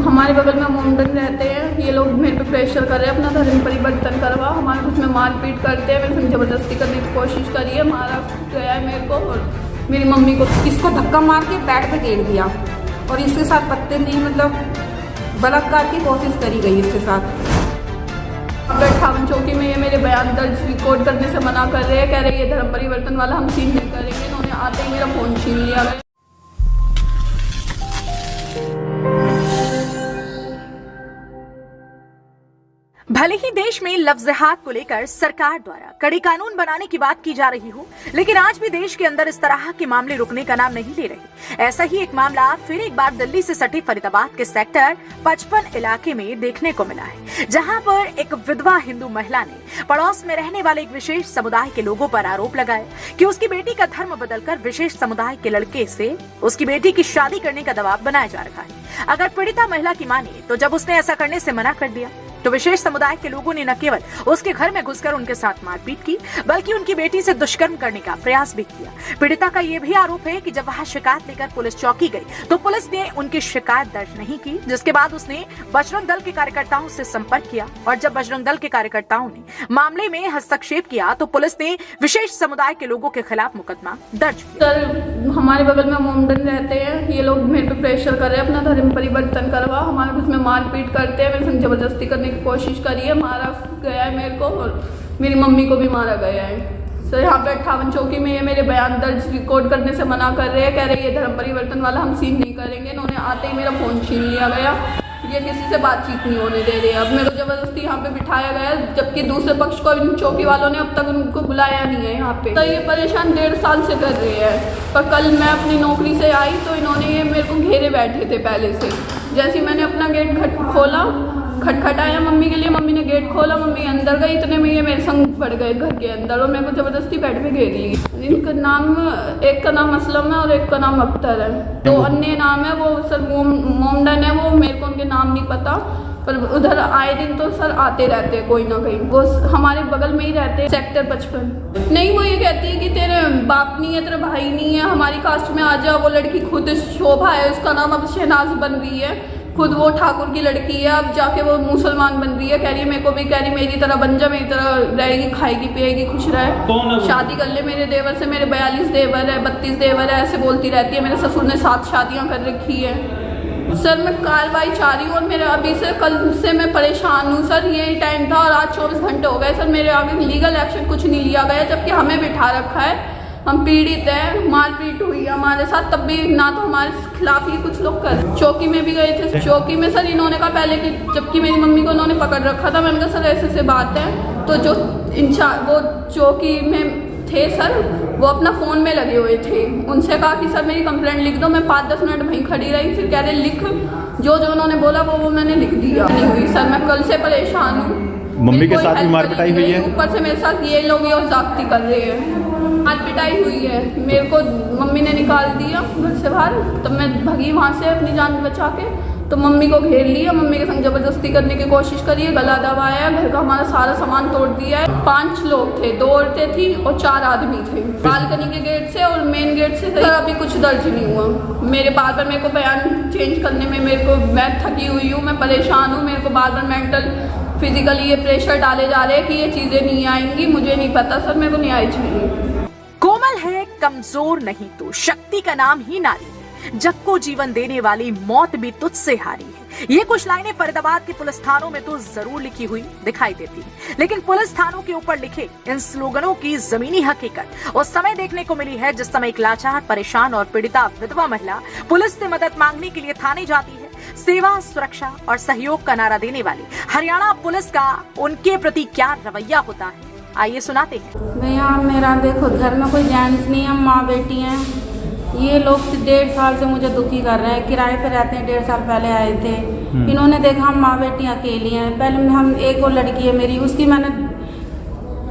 हमारे बगल में मोमडन रहते हैं, ये लोग मेरे पे प्रेशर कर रहे हैं अपना धर्म परिवर्तन करवा, हमारे उसमें मारपीट करते हैं, मेरे संग जबरदस्ती करने की कोशिश करी है, मारा गया है मेरे को और मेरी मम्मी को। इसको धक्का मार के बैट पे गिर दिया और इसके साथ मतलब बलात्कार की कोशिश करी गई इसके साथ। 58 चौकी में ये मेरे बयान दर्ज रिकॉर्ड करने से मना कर रहे हैं, कह रहे हैं ये धर्म परिवर्तन वाला हम सीन नहीं करेंगे। इन्होंने आते ही मेरा फोन छीन लिया गया। भले ही देश में लव जिहाद को लेकर सरकार द्वारा कड़े कानून बनाने की बात की जा रही हो, लेकिन आज भी देश के अंदर इस तरह के मामले रुकने का नाम नहीं ले रहे। ऐसा ही एक मामला फिर एक बार दिल्ली से सटे फरीदाबाद के सेक्टर 55 इलाके में देखने को मिला है, जहां पर एक विधवा हिंदू महिला ने पड़ोस में रहने वाले एक विशेष समुदाय के लोगों पर आरोप लगाया कि उसकी बेटी का धर्म बदलकर विशेष समुदाय के लड़के से उसकी बेटी की शादी करने का दबाव बनाया जा रहा है। अगर पीड़िता महिला की माने तो जब उसने ऐसा करने से मना कर दिया तो विशेष समुदाय के लोगों ने न केवल उसके घर में घुसकर उनके साथ मारपीट की, बल्कि उनकी बेटी से दुष्कर्म करने का प्रयास भी किया। पीड़िता का यह भी आरोप है कि जब वह शिकायत लेकर पुलिस चौकी गई तो पुलिस ने उनकी शिकायत दर्ज नहीं की, जिसके बाद उसने बजरंग दल के कार्यकर्ताओं से संपर्क किया और जब बजरंग दल के कार्यकर्ताओं ने मामले में हस्तक्षेप किया तो पुलिस ने विशेष समुदाय के लोगों के खिलाफ मुकदमा दर्ज किया। सर, हमारे बगल में मोमडन रहते हैं, ये लोग मेरे पे प्रेशर कर रहे हैं अपना धर्म परिवर्तन करवा, हमारे उसमें मारपीट करते हैं, मेरे संग जबरदस्ती करने की कोशिश करी है, मारा गया है मेरे को और मेरी मम्मी को भी मारा गया है। सर, यहाँ पे 58 चौकी में ये मेरे बयान दर्ज रिकॉर्ड करने से मना कर रहे हैं, कह रहे हैं ये धर्म परिवर्तन वाला हम सीन नहीं करेंगे। इन्होंने आते ही मेरा फोन छीन लिया गया, ये किसी से बातचीत नहीं होने दे रहे। अब मेरे को जबरदस्ती यहाँ पे बिठाया गया, जबकि दूसरे पक्ष को इन चौकी वालों ने अब तक उनको बुलाया नहीं है यहाँ पे। तो ये परेशान 1.5 साल से कर रहे हैं, पर कल मैं अपनी नौकरी से आई तो इन्होंने ये मेरे को घेरे बैठे थे पहले से। जैसे ही मैंने अपना गेट खोला, खटखटाया मम्मी के लिए, मम्मी ने गेट खोला, मम्मी अंदर गई, इतने में ये मेरे संग बढ़ गए घर के अंदर और मेरे को जबरदस्ती बेड पे घेर ली। इनका नाम, एक का नाम असलम है और एक का नाम अख्तर है, तो अन्य नाम है वो सर मोमडन है, वो मेरे को उनके नाम नहीं पता, पर उधर आए दिन तो सर आते रहते हैं कोई ना कहीं। वो हमारे बगल में ही रहते हैं, सेक्टर 55। नहीं, वो ये कहती है कि तेरे बाप नहीं है, तेरा भाई नहीं है, हमारी कास्ट में आ जा। वो लड़की खुद शोभा है, उसका नाम अब शहनाज बन रही है, खुद वो ठाकुर की लड़की है, अब जाके वो मुसलमान बन रही है। कह रही है मेरे को भी, कह रही मेरी तरह बन जा, मेरी तरह रहेगी, खाएगी पिएगी, खुश रहे, शादी कर ले मेरे देवर से। मेरे 42 देवर है, 32 देवर है, ऐसे बोलती रहती है। मेरे ससुर ने 7 शादियां कर रखी है। सर, मैं कार्रवाई चाह रही हूँ और मेरे अभी से कल से मैं परेशान हूँ सर। ये टाइम था और आज 24 घंटे हो गए सर, मेरे आगे लीगल एक्शन कुछ नहीं लिया गया, जबकि हमें बिठा रखा है। हम पीड़ित हैं, मारपीट हुई है हमारे साथ, तब भी ना तो हमारे खिलाफ ही कुछ लोग कर। चौकी में भी गए थे, चौकी में सर इन्होंने कहा पहले कि जबकि मेरी मम्मी को उन्होंने पकड़ रखा था, मैंने कहा सर ऐसे से बात है, तो जो वो चौकी में थे सर, वो अपना फ़ोन में लगे हुए थे। उनसे कहा कि सर मेरी कंप्लेंट लिख दो। मैं 5-10 मिनट वहीं खड़ी रही, फिर कह रहे लिख, जो उन्होंने बोला वो मैंने लिख दिया। नहीं हुई सर, मैं कल से परेशान हूँ। मम्मी के साथ भी मार पिटाई हुई है, ऊपर से मेरे साथ ये लोग और जागती कर रहे हैं, मार पिटाई हुई है। मेरे को मम्मी ने निकाल दिया घर से बाहर, तब मैं भगी वहाँ से अपनी जान बचा के, तो मम्मी को घेर लिया, मम्मी के संग जबरदस्ती करने की कोशिश करी, गला दबाया, घर का हमारा सारा सामान तोड़ दिया है। 5 लोग थे, 2 औरतें थी और 4 आदमी थे, बालकनी के गेट से और मेन गेट से। सर, अभी कुछ दर्ज नहीं हुआ। मेरे बार मेरे को बयान चेंज करने में मैं थकी हुई हूँ, मैं परेशान हूँ। मेरे को बार मेंटल फिजिकली ये प्रेशर डाले जा रहे हैं कि ये चीजें नहीं आएंगी। मुझे नहीं पता सर, मेरे को न्याय चाहिए। कोमल है, कमजोर नहीं तो शक्ति का नाम ही नारी है, जग को जीवन देने वाली मौत भी तुझसे हारी है। ये कुछ लाइनें फरीदाबाद के पुलिस थानों में तो जरूर लिखी हुई दिखाई देती है, लेकिन पुलिस थानों के ऊपर लिखे इन स्लोगनों की जमीनी हकीकत उस समय देखने को मिली है जिस समय एक लाचार, परेशान और पीड़िता विधवा महिला पुलिस से मदद मांगने के लिए थाने जाती है। सेवा, सुरक्षा और सहयोग का नारा देने वाली हरियाणा पुलिस का उनके प्रति क्या रवैया होता है, आइए सुनाते हैं। भैया, मेरा देखो घर में कोई जेंट्स नहीं है, माँ बेटी हैं। ये लोग 1.5 साल से मुझे दुखी कर रहे हैं, किराए पे रहते हैं, 1.5 साल पहले आए थे। इन्होंने देखा हम माँ बेटी अकेली हैं, पहले हम एक और लड़की है मेरी, उसकी मैंने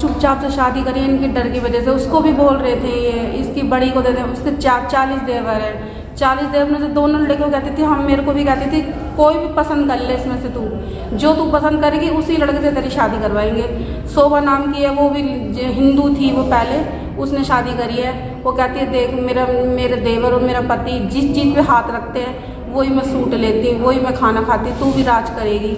चुपचाप से शादी करी है इनकी डर की वजह से। उसको भी बोल रहे थे ये इसकी बड़ी को दे दें, उसके 40 देवर है। 40 देवर में से दोनों लड़कियों कहती थी, हम मेरे को भी कहती थी कोई भी पसंद कर ले इसमें से, तू जो तू पसंद करेगी उसी लड़के से तेरी शादी करवाएंगे। शोभा नाम की है, वो भी हिंदू थी, वो पहले उसने शादी करी है। वो कहती है देख मेरे देवर और मेरा पति जिस चीज़ पे हाथ रखते हैं वही मैं सूट लेती, वही मैं खाना खाती, तू भी राज करेगी।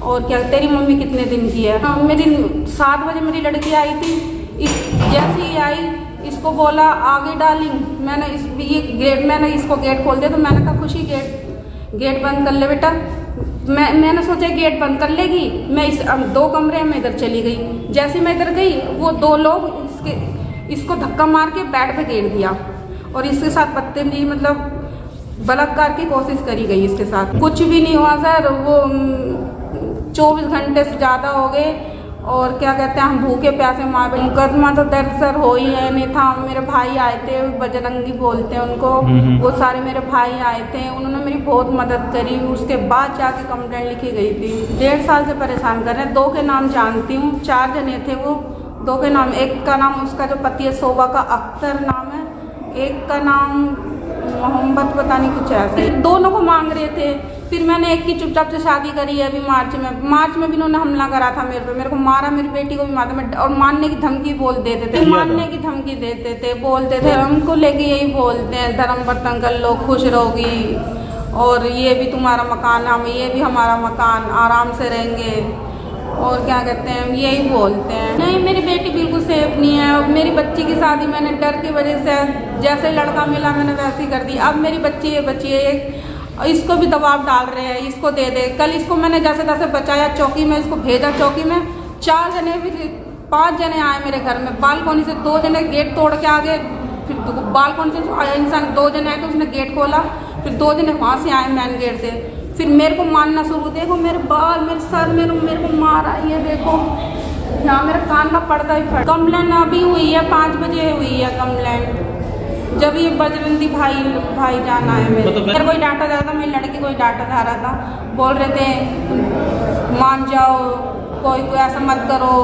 और क्या, तेरी मम्मी कितने दिन की है? हाँ, मेरी 7 बजे मेरी लड़की आई थी, जैसे ही आई इसको बोला आगे डार्लिंग, मैंने इसको गेट खोल दिया। तो मैंने कहा खुशी गेट बंद कर ले बेटा। मैंने सोचा गेट बंद कर लेगी, मैं 2 कमरे में इधर चली गई। जैसे मैं इधर गई वो 2 लोग इसको धक्का मार के बेड पे गिर दिया और इसके साथ बदतमीजी मतलब बलात्कार की कोशिश करी गई इसके साथ। कुछ भी नहीं हुआ सर, वो 24 घंटे से ज़्यादा हो गए और क्या कहते हैं, हम भूखे प्यासे मार। मुकदमा तो दर्ज सर हो ही है, नहीं था। मेरे भाई आए थे, बजरंगी बोलते हैं उनको, वो सारे मेरे भाई आए थे, उन्होंने मेरी बहुत मदद करी। उसके बाद जाके कंप्लेंट लिखी गई थी। 1.5 साल से परेशान कर रहे हैं। 2 के नाम जानती हूँ, 4 जने थे वो। 2 के नाम, एक का नाम उसका जो पति है शोभा का अख्तर नाम है, एक का नाम मोहम्मद पता नहीं कुछ ऐसे। दोनों को मांग रहे थे। फिर मैंने एक की चुपचाप से शादी करी है अभी मार्च में भी इन्होंने हमला करा था मेरे को मारा, मेरी बेटी को भी मारा। और मारने की धमकी बोल देते थे, मारने की धमकी देते थे, बोलते थे हमको लेके यही बोलते हैं धर्म बर्तन कर लो, खुश रहोगी, और ये भी तुम्हारा मकान, हम ये भी हमारा मकान, आराम से रहेंगे। और क्या कहते हैं, यही बोलते हैं। नहीं, मेरी बेटी बिल्कुल सेफ नहीं है। और मेरी बच्ची की शादी मैंने डर की वजह से, जैसे लड़का मिला मैंने वैसे ही कर दी। अब मेरी बच्ची है, इसको भी दबाव डाल रहे हैं, इसको दे दे। कल इसको मैंने जैसे तैसे बचाया, चौकी में इसको भेजा। चौकी में 4 जने भी 5 जने आए मेरे घर में। बालकोनी से 2 जने गेट तोड़ के आ गए, फिर बालकोनी से इंसान 2 जने आए तो उसने गेट खोला, फिर 2 जने वहाँ से आए मेन गेट से। फिर मेरे को मारना शुरू, देखो मेरे बाल, मेरे सर, मेरे को मारा, ये देखो यहाँ मेरे कान का पर्दा ही फटा। कंप्लेंट अभी हुई है, 5 बजे हुई है कंप्लेंट, जब ये बजरंगी भाई जाना है। मेरे कोई डांटा जा रहा था, मेरी लड़की कोई डांटा जा रहा था, बोल रहे थे मान जाओ, कोई ऐसा मत करो,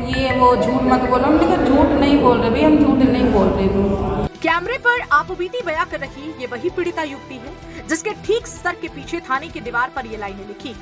ये वो झूठ मत बोलो। हमने कहा झूठ नहीं बोल रहे भाई, हम झूठ नहीं बोल रहे थे। कैमरे पर आपबीती बयां कर रही ये वही पीड़िता युवती है जिसके ठीक सर के पीछे थाने की दीवार पर ये लाइनें लिखी।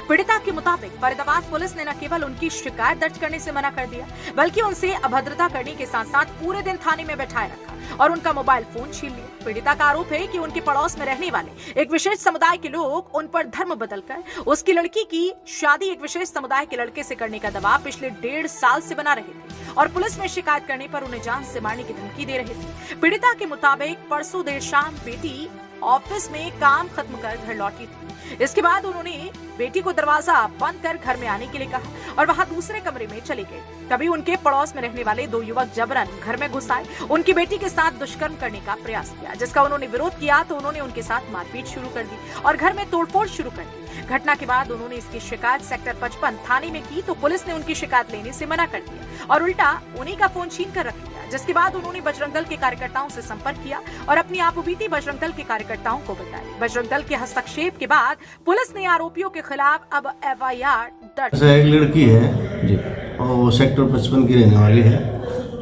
पीड़िता के मुताबिक फरीदाबाद पुलिस ने न केवल उनकी शिकायत दर्ज करने से मना कर दिया, बल्कि उनसे अभद्रता करने के साथ साथ पूरे दिन थाने में बैठाए रखा और उनका मोबाइल फोन छीन लिया। पीड़िता का आरोप है कि उनके पड़ोस में रहने वाले एक विशेष समुदाय के लोग उन पर धर्म बदलकर उसकी लड़की की शादी एक विशेष समुदाय के लड़के से करने का दबाव पिछले 1.5 साल से बना रहे थे और पुलिस में शिकायत करने पर उन्हें जान से मारने की धमकी दे रहे थे। पीड़िता के मुताबिक परसों देर शाम बेटी ऑफिस में काम खत्म कर घर लौटी थी। इसके बाद उन्होंने बेटी को दरवाजा बंद कर घर में आने के लिए कहा और वहां दूसरे कमरे में चले गए। तभी उनके पड़ोस में रहने वाले 2 युवक जबरन घर में घुस आए, उनकी बेटी के साथ दुष्कर्म करने का प्रयास किया, जिसका उन्होंने विरोध किया तो उन्होंने उनके साथ मारपीट शुरू कर दी और घर में तोड़फोड़ शुरू कर दी। घटना के बाद उन्होंने इसकी शिकायत सेक्टर 55 थाने में की तो पुलिस ने उनकी शिकायत लेने से मना कर दिया और उल्टा उन्हीं का फोन छीन कर रख लिया। जिसके बाद उन्होंने बजरंग दल के कार्यकर्ताओं से संपर्क किया और अपनी आपबीती बजरंग दल के कार्यकर्ताओं को बताई। बजरंग दल के हस्तक्षेप के बाद पुलिस ने आरोपियों के खिलाफ अब FIR दर्ज। एक लड़की है जी, और वो सेक्टर 55 की रहने वाली है।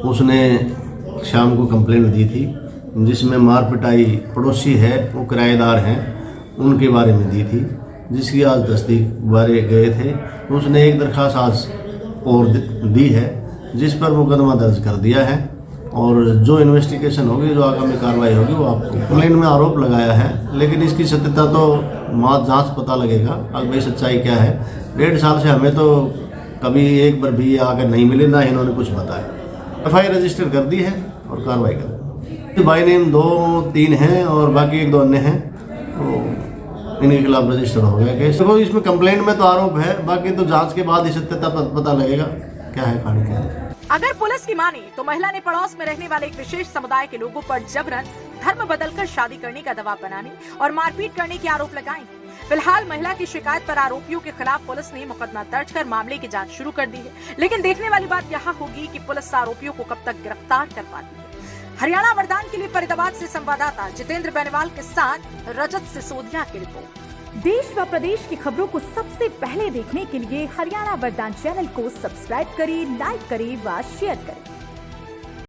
उसने शाम को कंप्लेंट दी थी जिसमें मार पिटाई पड़ोसी है, वो किराएदार हैं, उनके बारे में दी थी, जिसकी आज तस्दीक बारे गए थे। उसने एक दरखास्त आज और दी है जिस पर मुकदमा दर्ज कर दिया है और जो इन्वेस्टिगेशन होगी, जो आगामी कार्रवाई होगी वो आपको। कंप्लेंट में आरोप लगाया है, लेकिन इसकी सत्यता तो जांच पता लगेगा अब भाई सच्चाई क्या है। 1.5 साल से हमें तो कभी एक बार भी आकर नहीं मिले, ना इन्होंने कुछ बताया। FIR रजिस्टर कर दी है और कार्रवाई कर। बाई नेम 2-3 हैं और बाकी 1-2 अन्य हैं, तो इनके खिलाफ रजिस्टर हो गया केस। तो इसमें कंप्लेंट में तो आरोप है, बाकी तो जांच के बाद ही सत्यता पता लगेगा क्या है कहानी क्या है। अगर पुलिस की माने तो महिला ने पड़ोस में रहने वाले एक विशेष समुदाय के लोगों पर जबरन धर्म बदलकर शादी करने का दबाव बनाने और मारपीट करने के आरोप लगाए हैं। फिलहाल महिला की शिकायत पर आरोपियों के खिलाफ पुलिस ने मुकदमा दर्ज कर मामले की जांच शुरू कर दी है, लेकिन देखने वाली बात यहाँ होगी कि पुलिस आरोपियों को कब तक गिरफ्तार कर पाती है। हरियाणा वरदान के लिए फरीदाबाद से संवाददाता जितेंद्र बेनीवाल के साथ रजत सिसोदिया की रिपोर्ट। देश व प्रदेश की खबरों को सबसे पहले देखने के लिए हरियाणा वरदान चैनल को सब्सक्राइब करें, लाइक करें व शेयर करें।